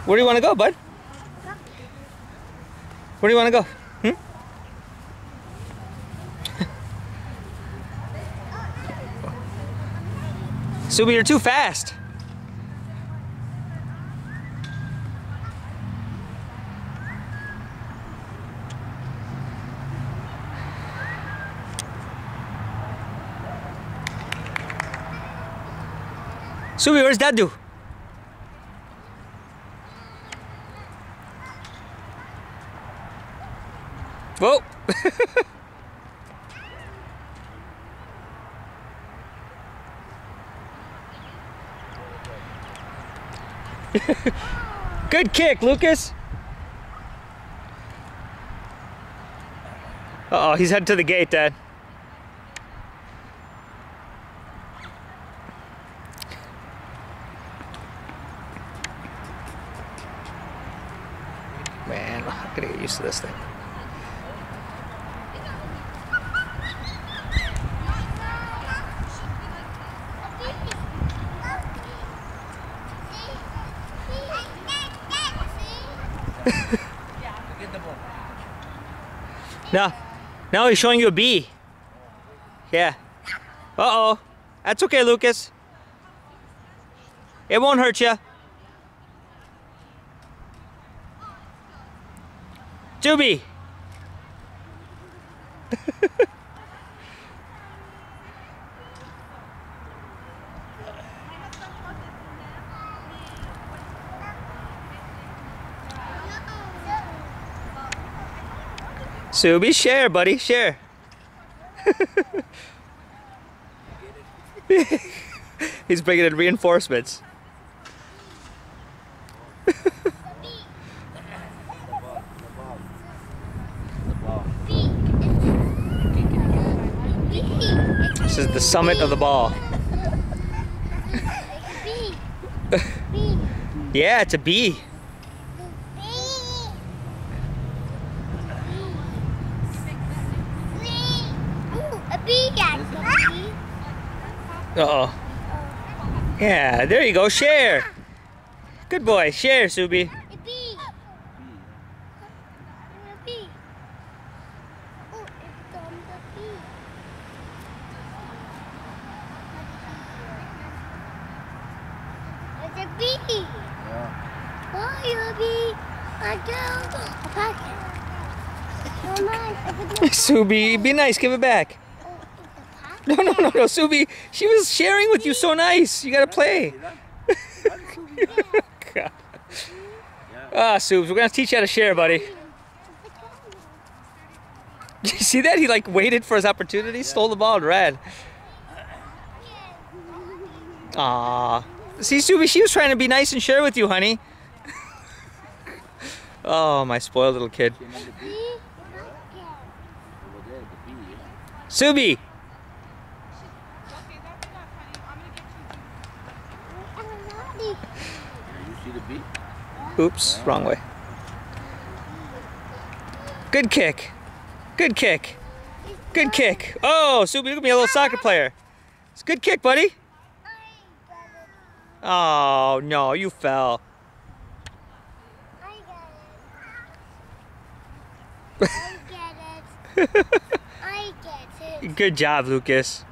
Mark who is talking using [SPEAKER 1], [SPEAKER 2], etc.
[SPEAKER 1] Where do you want to go, bud? Where do you want to go? Subi, you're too fast. Subi, where's Dadu? Whoa! Good kick, Lucas. Uh-oh, he's heading to the gate, Dad. Man, I'm gonna get used to this thing. No, he's showing you a B. Yeah. Uh-oh. That's okay, Lucas. It won't hurt you. Subi. Subi, share, buddy, share. He's bringing in reinforcements. This is the summit of the ball. Yeah, it's a B. Uh-oh. Yeah, there you go, share. Good boy, share, Subi. Subi, be nice, give it back. No, Subi, she was sharing with you so nice. You gotta play. God. Ah, Subs, we're gonna teach you how to share, buddy. You see that? He like waited for his opportunity, stole the ball and ran. Ah, see, Subi, she was trying to be nice and share with you, honey. Oh, my spoiled little kid. Subi. Oops, wrong way. Good kick. Good kick. Good kick. Oh, Subi, look at me, a little soccer player. It's a good kick, buddy. Oh, no, you fell.
[SPEAKER 2] I get it. I get it.
[SPEAKER 1] Good job, Lucas.